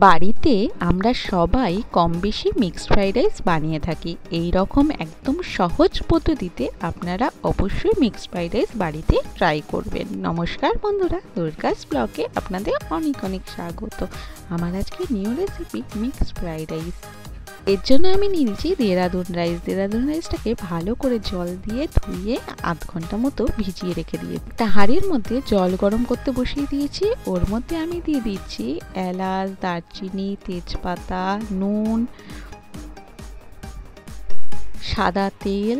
বাড়িতে আমরা সবাই কম বেশি মিক্সড ফ্রাইড রাইস বানিয়ে থাকি। এই রকম একদম সহজ পদ্ধতিতে আপনারা অবশ্যই মিক্সড ফ্রাইড রাইস বাড়িতে ট্রাই করবেন। নমস্কার বন্ধুরা, দুর্গাস ব্লগে আপনাদের অনেক অনেক স্বাগত। আমার আজকে new recipe mixed fried rice. এর জন্য আমি নিয়েছি দেরাদুন রাইস। দেরাদুন রাইসটাকে ভালো করে জল দিয়ে ধুয়ে আধ ঘন্টা মতো ভিজিয়ে রেখে দিয়ে একটা হাঁড়ির মধ্যে জল গরম করতে বসিয়ে দিয়েছি। ওর মধ্যে আমি দিয়ে দিচ্ছি এলাচ, দারচিনি, তেজপাতা, নুন, সাদা তেল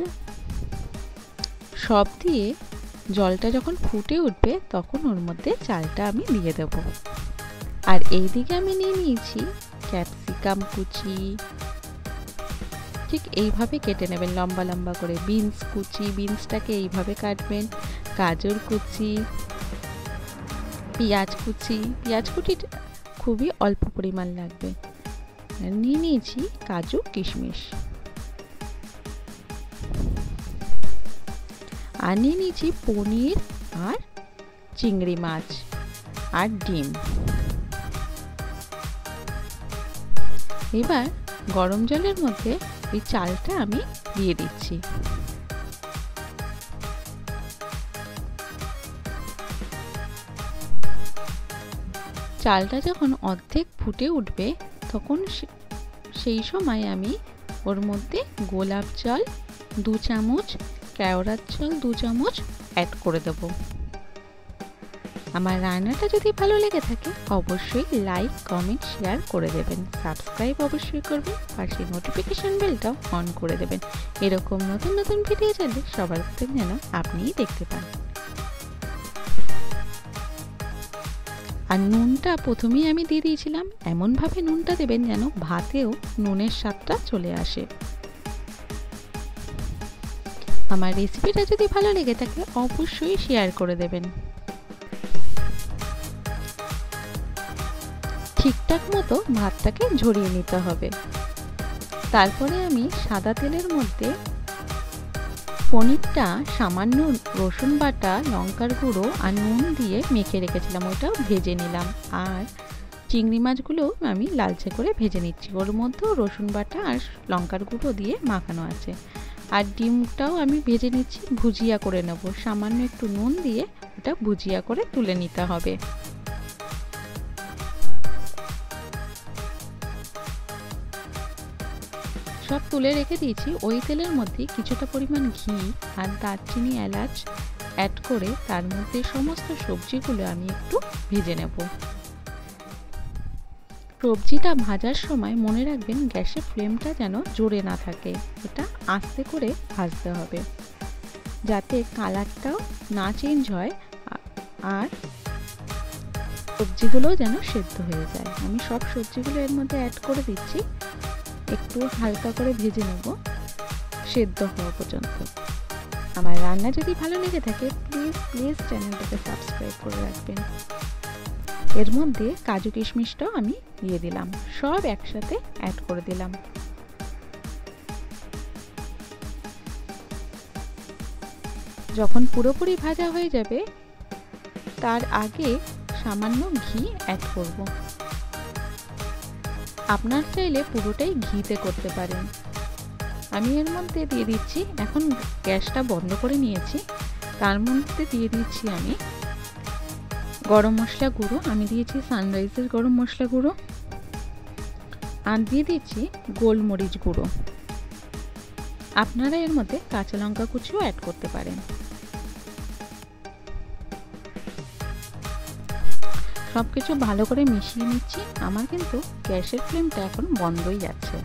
সব দিয়ে জলটা যখন ফুটে উঠবে তখন ওর মধ্যে চালটা আমি দিয়ে দেব। আর এইদিকে আমি নিয়ে নিয়েছি ক্যাপসিকাম কুচি, ঠিক এইভাবে কেটে নেবেন লম্বা লম্বা করে। বিনস কুচি, বিনসটাকে এইভাবে কাটবেন। গাজর কুচি, পেঁয়াজ কুচি, পেঁয়াজ কুচি খুবই অল্প পরিমাণ লাগবে। নিয়ে নিয়েছি কাজু কিশমিশ, আর নিয়ে নিয়েছি পনির আর চিংড়ি মাছ আর ডিম। এবার গরম জলের মধ্যে এই চালটা আমি দিয়ে দিচ্ছি। চালটা যখন অর্ধেক ফুটে উঠবে তখন সেই সময় আমি ওর মধ্যে গোলাপ জল 2 চামচ, কেওড়ার জল 2 চামচ অ্যাড করে দেব। আমার রান্নাটা যদি ভালো লেগে থাকে অবশ্যই লাইক, কমেন্ট, শেয়ার করে দেবেন। সাবস্ক্রাইব অবশ্যই করবেন, পাশে নোটিফিকেশন বেলটাও অন করে দেবেন। এরকম নতুন নতুন ভিডিও চাইলে সবার প্রথমে যেন আপনিই দেখতে পান। আর নুনটা প্রথমেই আমি দিয়ে দিয়েছিলাম। এমনভাবে নুনটা দেবেন যেন ভাতেও নুনের স্বাদটা চলে আসে। আমার রেসিপিটা যদি ভালো লেগে থাকে অবশ্যই শেয়ার করে দেবেন। ঠিকঠাক মতো ভাতটাকে ঝরিয়ে নিতে হবে। তারপরে আমি সাদা তেলের মধ্যে পনিরটা সামান্য রসুন বাটা, লঙ্কার গুঁড়ো আর নুন দিয়ে মেখে রেখেছিলাম, ওটাও ভেজে নিলাম। আর চিংড়ি মাছগুলো আমি লালচে করে ভেজে নিচ্ছি। ওর মধ্যেও রসুন বাটা আর লঙ্কার গুঁড়ো দিয়ে মাখানো আছে। আর ডিমটাও আমি ভেজে নিচ্ছি, ভুজিয়া করে নেব। সামান্য একটু নুন দিয়ে ওটা ভুজিয়া করে তুলে নিতে হবে। সব তুলে রেখে দিয়েছি। ওই তেলের মধ্যে কিছুটা পরিমাণ ঘি আর দারচিনি, এলাচ অ্যাড করে তার মধ্যে সমস্ত সবজিগুলো আমি একটু ভেজে নেব। সবজিটা ভাজার সময় মনে রাখবেন গ্যাসের ফ্লেমটা যেন জোরে না থাকে, এটা আস্তে করে ভাজতে হবে যাতে কালারটাও না চেঞ্জ হয় আর সবজিগুলোও যেন সেদ্ধ হয়ে যায়। আমি সব সবজিগুলো এর মধ্যে অ্যাড করে দিচ্ছি, একটু হালকা করে ভেজে নেব সেদ্ধ হওয়া পর্যন্ত। আমার রান্না যদি ভালো লেগে থাকে প্লিজ চ্যানেলটাকে সাবস্ক্রাইব করে রাখবেন। এর মধ্যে কাজু কিশমিশটাও আমি দিয়ে দিলাম, সব একসাথে অ্যাড করে দিলাম। যখন পুরোপুরি ভাজা হয়ে যাবে তার আগে সামান্য ঘি অ্যাড করব। আপনার চাইলে পুরোটাই ঘিতে করতে পারেন। আমি এর মধ্যে দিয়ে দিচ্ছি, এখন গ্যাসটা বন্ধ করে নিয়েছি, তার মধ্যে দিয়ে দিচ্ছি আমি গরম মশলা গুঁড়ো। আমি দিয়েছি সানরাইজের গরম মশলা গুঁড়ো, আর দিয়ে দিচ্ছি গোলমরিচ গুঁড়ো। আপনারা এর মধ্যে কাঁচা লঙ্কা কুচিও অ্যাড করতে পারেন। সবকিছু ভালো করে মিশিয়ে নিচ্ছি। আমার কিন্তু গ্যাসের ফ্লেমটা এখন বন্ধই আছে।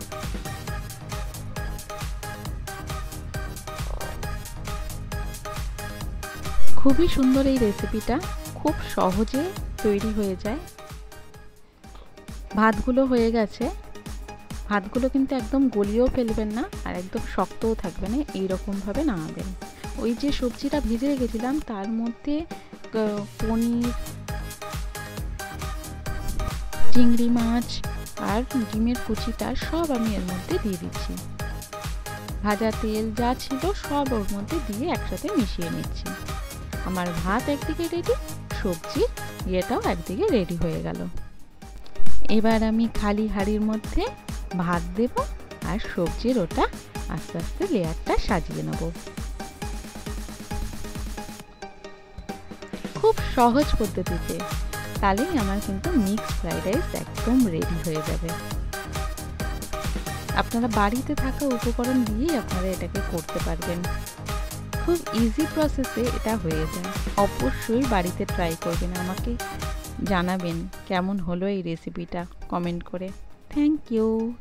খুবই সুন্দর এই রেসিপিটা, খুব সহজে তৈরি হয়ে যায়। ভাতগুলো হয়ে গেছে, ভাতগুলো কিন্তু একদম গলিয়েও ফেলবেন না আর একদম শক্তও থাকবে না, এইরকমভাবে নামাবেন। ওই যে সবজিটা ভেজে রেখেছিলাম তার মধ্যে পনির, চিংড়ি মাছ আর ডিমের কুচিটা সব আমি এর মধ্যে দিয়ে দিচ্ছি। ভাজা তেল যা ছিল সব ওর মধ্যে দিয়ে একসাথে মিশিয়ে নিচ্ছি। আমার ভাত একদিকে রেডি, সবজির ইয়েটাও একদিকে রেডি হয়ে গেল। এবার আমি খালি হাঁড়ির মধ্যে ভাত দেব আর সবজির ওটা আস্তে আস্তে লেয়ারটা সাজিয়ে নেব। খুব সহজ পদ্ধতিতে, তাহলেই আমার কিন্তু মিক্সড ফ্রাইড রাইস একদম রেডি হয়ে যাবে। আপনারা বাড়িতে থাকা উপকরণ দিয়েই আপনারা এটাকে করতে পারবেন। খুব ইজি প্রসেসে এটা হয়ে যায়। অবশ্যই বাড়িতে ট্রাই করবেন, আমাকে জানাবেন কেমন হলো এই রেসিপিটা কমেন্ট করে। Thank you.